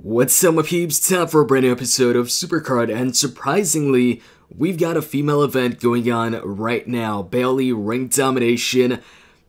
What's up, my peeps? Time for a brand new episode of Supercard, and surprisingly, we've got a female event going on right now, Bayley Ring Domination,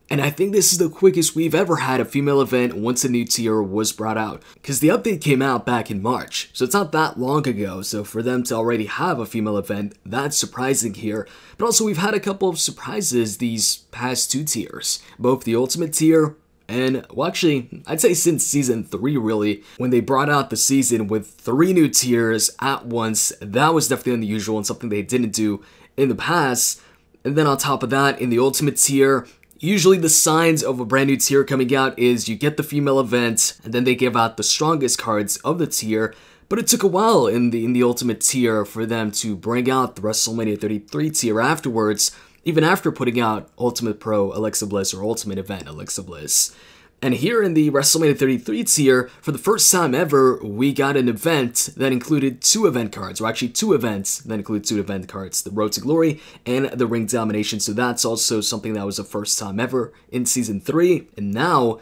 and I think this is the quickest we've ever had a female event once a new tier was brought out, because the update came out back in March, so it's not that long ago, so for them to already have a female event, that's surprising here. But also, we've had a couple of surprises these past two tiers, both the Ultimate tier, and, well, actually, I'd say since Season 3, really, when they brought out the season with 3 new tiers at once, that was definitely unusual and something they didn't do in the past. And then on top of that, in the Ultimate tier, usually the signs of a brand new tier coming out is you get the female event, and then they give out the strongest cards of the tier. But it took a while in the Ultimate tier for them to bring out the WrestleMania 33 tier afterwards, even after putting out Ultimate Pro Alexa Bliss or Ultimate Event Alexa Bliss. And here in the WrestleMania 33 tier, for the first time ever, we got an event that included 2 event cards, or actually 2 events that include 2 event cards, the Road to Glory and the Ring Domination. So that's also something that was the first time ever in Season 3, and now,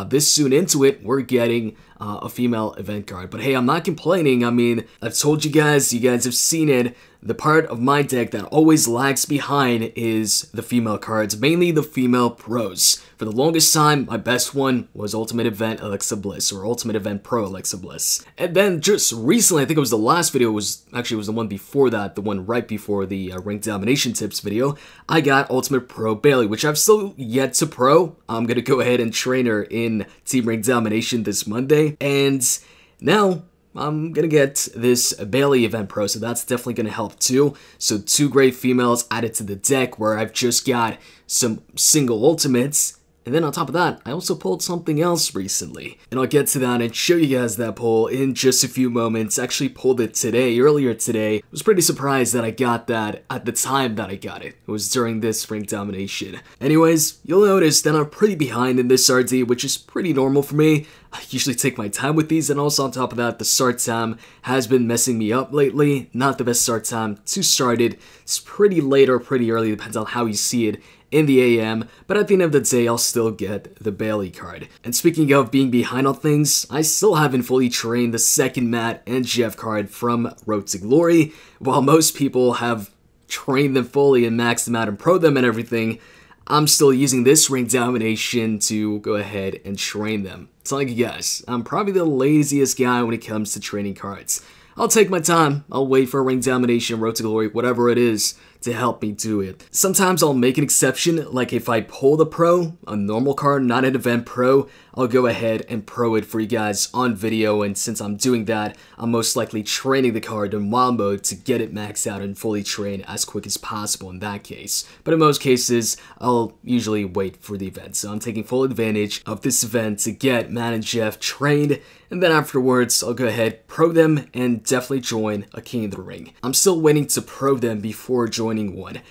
this soon into it, we're getting a female event card. But hey, I'm not complaining. I mean, I've told you guys have seen it. The part of my deck that always lags behind is the female cards, mainly the female pros. For the longest time, my best one was Ultimate Event Alexa Bliss, or Ultimate Event Pro Alexa Bliss. And then just recently, I think it was the last video, was the one before that, the one right before the Ring Domination Tips video, I got Ultimate Pro Bayley, which I've still yet to pro. I'm gonna go ahead and train her in Team Ring Domination this Monday, and now I'm gonna get this Bayley Event Pro, so that's definitely gonna help too. So 2 great females added to the deck where I've just got some single ultimates. And then on top of that, I also pulled something else recently. And I'll get to that and show you guys that pull in just a few moments. I actually pulled it earlier today. I was pretty surprised that I got that at the time that I got it. It was during this Ring Domination. Anyways, you'll notice that I'm pretty behind in this RD, which is pretty normal for me. I usually take my time with these, and also on top of that, the start time has been messing me up lately. Not the best start time to start it. It's pretty late or pretty early, depends on how you see it in the AM, but at the end of the day, I'll still get the Bayley card. And speaking of being behind on things, I still haven't fully trained the second Matt and Jeff card from Road to Glory. While most people have trained them fully and maxed them out and pro them and everything, I'm still using this Ring Domination to go ahead and train them. So like you guys, I'm probably the laziest guy when it comes to training cards. I'll take my time, I'll wait for Ring Domination, Road to Glory, whatever it is, to help me do it. Sometimes I'll make an exception, like if I pull the pro, a normal card, not an event pro, I'll go ahead and pro it for you guys on video, and since I'm doing that, I'm most likely training the card in wild mode to get it maxed out and fully trained as quick as possible in that case. But in most cases, I'll usually wait for the event, so I'm taking full advantage of this event to get Matt and Jeff trained, and then afterwards, I'll go ahead, pro them, and definitely join a King of the Ring. I'm still waiting to pro them before joining one.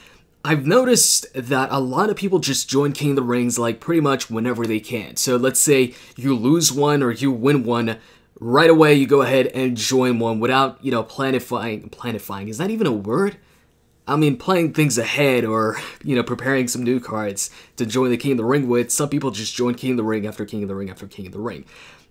I've noticed that a lot of people just join King of the Rings like pretty much whenever they can. So let's say you lose one or you win one, right away you go ahead and join one without, planifying, is that even a word? I mean, playing things ahead or, preparing some new cards to join the King of the Ring with. Some people just join King of the Ring after King of the Ring after King of the Ring.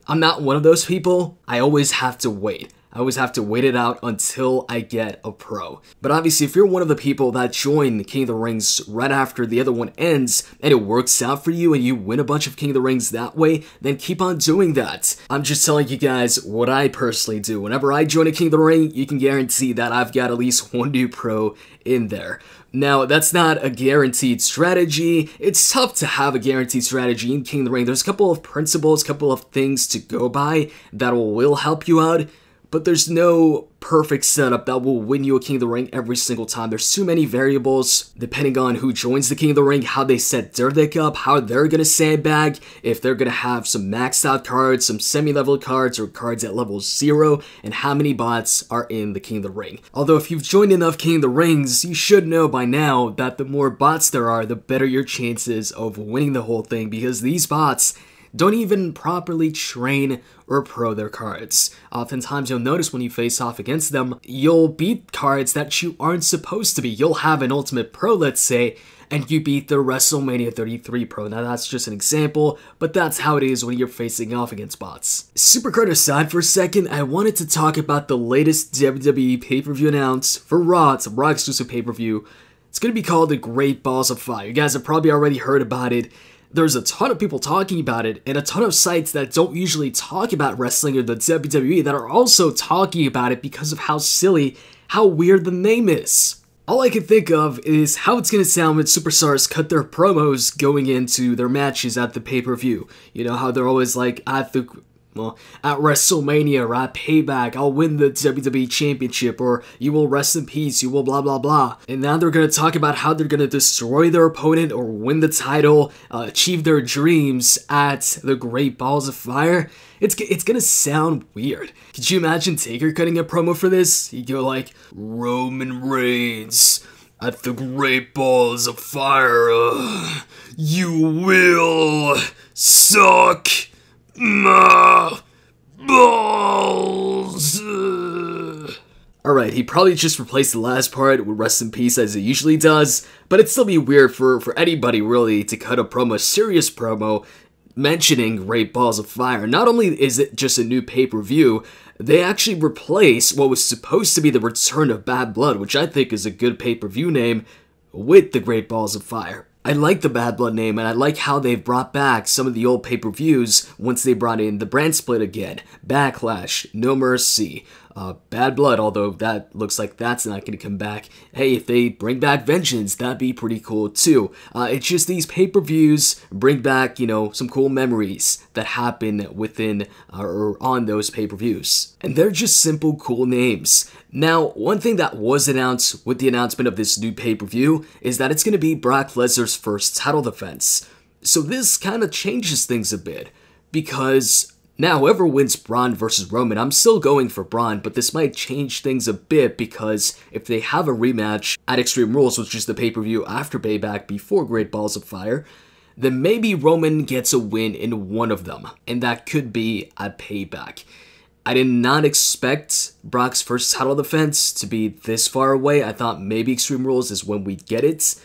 I'm not one of those people. I always have to wait. I always have to wait it out until I get a pro. But obviously, if you're one of the people that join King of the Rings right after the other one ends, and it works out for you and you win a bunch of King of the Rings that way, then keep on doing that. I'm just telling you guys what I personally do. Whenever I join a King of the Ring, you can guarantee that I've got at least one new pro in there. Now, that's not a guaranteed strategy. It's tough to have a guaranteed strategy in King of the Ring. There's a couple of principles, a couple of things to go by that will help you out, but there's no perfect setup that will win you a King of the Ring every single time. There's too many variables depending on who joins the King of the Ring, how they set their deck up, how they're gonna sandbag, if they're gonna have some maxed out cards, some semi-level cards, or cards at level 0, and how many bots are in the King of the Ring. Although if you've joined enough King of the Rings, you should know by now that the more bots there are, the better your chances of winning the whole thing, because these bots, don't even properly train or pro their cards. Oftentimes you'll notice when you face off against them, you'll beat cards that you aren't supposed to be. You'll have an Ultimate Pro, let's say, and you beat the WrestleMania 33 Pro. Now that's just an example, but that's how it is when you're facing off against bots. Supercard aside for a second, I wanted to talk about the latest WWE pay-per-view announced for Raw. It's a Raw exclusive pay-per-view. It's going to be called the Great Balls of Fire. You guys have probably already heard about it. There's a ton of people talking about it, and a ton of sites that don't usually talk about wrestling or the WWE that are also talking about it because of how silly, how weird the name is. All I can think of is how it's going to sound when superstars cut their promos going into their matches at the pay-per-view. You know how they're always like, at WrestleMania or at Payback, I'll win the WWE Championship, or you will rest in peace, you will blah blah blah. And now they're going to talk about how they're going to destroy their opponent or win the title, achieve their dreams at the Great Balls of Fire. It's going to sound weird. Could you imagine Taker cutting a promo for this? He'd go like, Roman Reigns at the Great Balls of Fire, you will suck my balls. Alright, he probably just replaced the last part with rest in peace as it usually does, but it'd still be weird for anybody really to cut a promo, serious promo, mentioning Great Balls of Fire. Not only is it just a new pay-per-view, they actually replace what was supposed to be the return of Bad Blood, which I think is a good pay-per-view name, with the Great Balls of Fire. I like the Bad Blood name, and I like how they've brought back some of the old pay-per-views once they brought in the brand split again. Backlash, No Mercy, Bad Blood, although that looks like that's not going to come back. Hey, if they bring back Vengeance, that'd be pretty cool too. It's just these pay-per-views bring back, you know, some cool memories that happen within or on those pay-per-views. And they're just simple, cool names. Now, one thing that was announced with the announcement of this new pay-per-view is that it's going to be Brock Lesnar's first title defense. So this kind of changes things a bit, because now whoever wins Braun versus Roman, I'm still going for Braun, but this might change things a bit, because if they have a rematch at Extreme Rules, which is the pay-per-view after Payback before Great Balls of Fire, then maybe Roman gets a win in one of them, and that could be at Payback. I did not expect Brock's first title defense to be this far away. I thought maybe Extreme Rules is when we'd get it,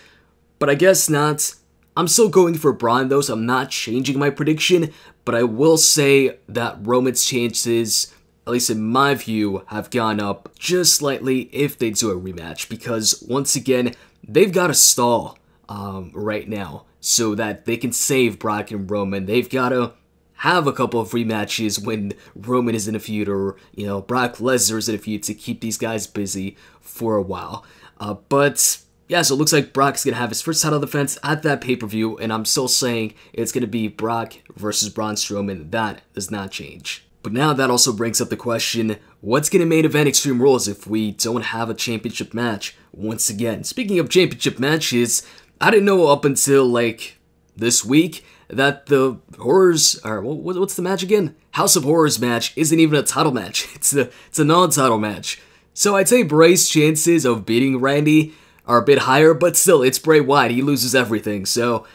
but I guess not. I'm still going for Braun though, so I'm not changing my prediction, but I will say that Roman's chances, at least in my view, have gone up just slightly if they do a rematch, because once again, they've got to stall right now so that they can save Brock and Roman. They've got to have a couple of rematches when Roman is in a feud, or, you know, Brock Lesnar is in a feud, to keep these guys busy for a while. But yeah, so it looks like Brock's going to have his first title defense at that pay-per-view, and I'm still saying it's going to be Brock versus Braun Strowman. That does not change. But now that also brings up the question, what's going to main event Extreme Rules if we don't have a championship match? Once again, speaking of championship matches, I didn't know up until, like, this week that the Horrors, or what's the match again? House of Horrors match isn't even a title match. It's a non-title match. So I'd say Bray's chances of beating Randy are a bit higher, but still, it's Bray Wyatt. He loses everything, so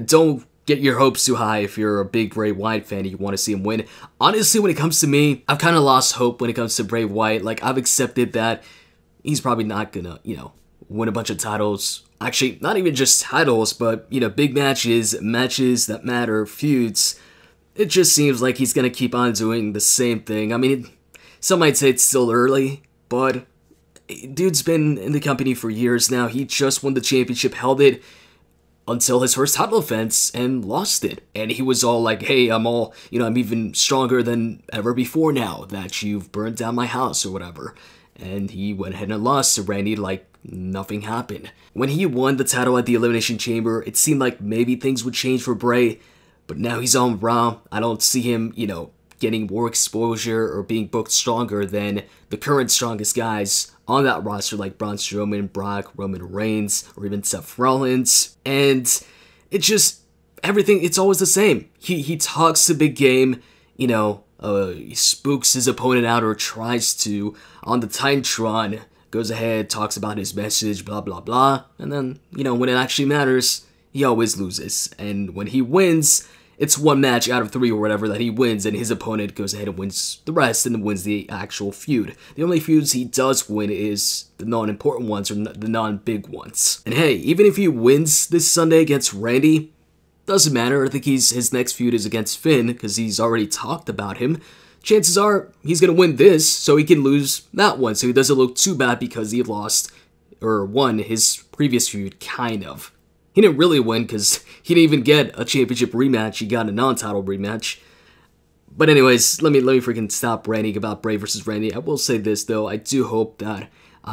don't get your hopes too high if you're a big Bray Wyatt fan and you want to see him win. Honestly, when it comes to me, I've kind of lost hope when it comes to Bray Wyatt. Like, I've accepted that he's probably not gonna, you know, win a bunch of titles. Actually, not even just titles, but, you know, big matches, matches that matter, feuds. It just seems like he's gonna keep on doing the same thing. I mean, some might say it's still early, but dude's been in the company for years now. He just won the championship, held it until his first title defense, and lost it. And he was all like, hey, I'm even stronger than ever before now that you've burned down my house or whatever. And he went ahead and lost to Randy like nothing happened. When he won the title at the Elimination Chamber, it seemed like maybe things would change for Bray, but now he's on Raw. I don't see him, you know, getting more exposure or being booked stronger than the current strongest guys on that roster, like Braun Strowman, Brock, Roman Reigns, or even Seth Rollins. And it's just, everything, it's always the same. He talks a big game, you know, he spooks his opponent out, or tries to, on the Titantron, goes ahead, talks about his message, blah blah blah, and then, you know, when it actually matters, he always loses. And when he wins, it's one match out of 3 or whatever that he wins, and his opponent goes ahead and wins the rest and wins the actual feud. The only feuds he does win is the non-important ones or the non-big ones. And hey, even if he wins this Sunday against Randy, doesn't matter. I think his next feud is against Finn, because he's already talked about him. Chances are he's going to win this, so he can lose that one, so he doesn't look too bad because he lost, or won, his previous feud, kind of. He didn't really win because he didn't even get a championship rematch. He got a non-title rematch. But anyways, let me freaking stop ranting about Bray versus Randy. I will say this though, I do hope that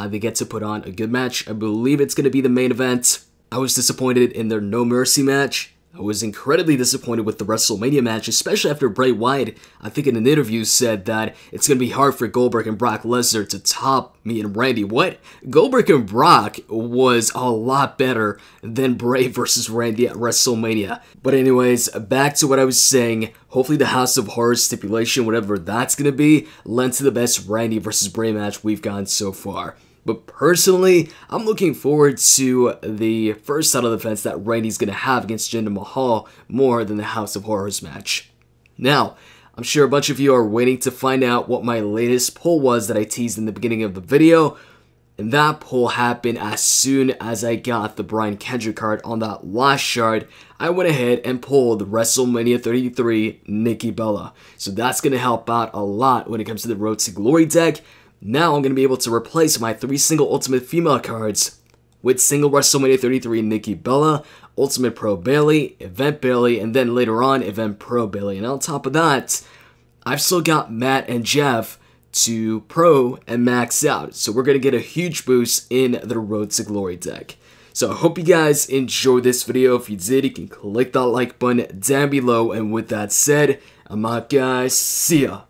they get to put on a good match. I believe it's going to be the main event. I was disappointed in their No Mercy match. I was incredibly disappointed with the Wrestlemania match, especially after Bray Wyatt, I think in an interview, said that it's going to be hard for Goldberg and Brock Lesnar to top me and Randy. What? Goldberg and Brock was a lot better than Bray versus Randy at WrestleMania. But anyways, back to what I was saying. Hopefully the House of Horrors stipulation, whatever that's going to be, led to the best Randy versus Bray match we've gotten so far. But personally, I'm looking forward to the first title defense that Randy's going to have against Jinder Mahal more than the House of Horrors match. Now, I'm sure a bunch of you are waiting to find out what my latest poll was that I teased in the beginning of the video. And that poll happened as soon as I got the Brian Kendrick card on that last shard. I went ahead and pulled WrestleMania 33 Nikki Bella. So that's going to help out a lot when it comes to the Road to Glory deck. Now I'm going to be able to replace my 3 single Ultimate Female cards with single WrestleMania 33 Nikki Bella, Ultimate Pro Bayley, Event Bayley, and then later on Event Pro Bayley. And on top of that, I've still got Matt and Jeff to Pro and max out. So we're going to get a huge boost in the Road to Glory deck. So I hope you guys enjoyed this video. If you did, you can click that like button down below. And with that said, I'm out guys. See ya.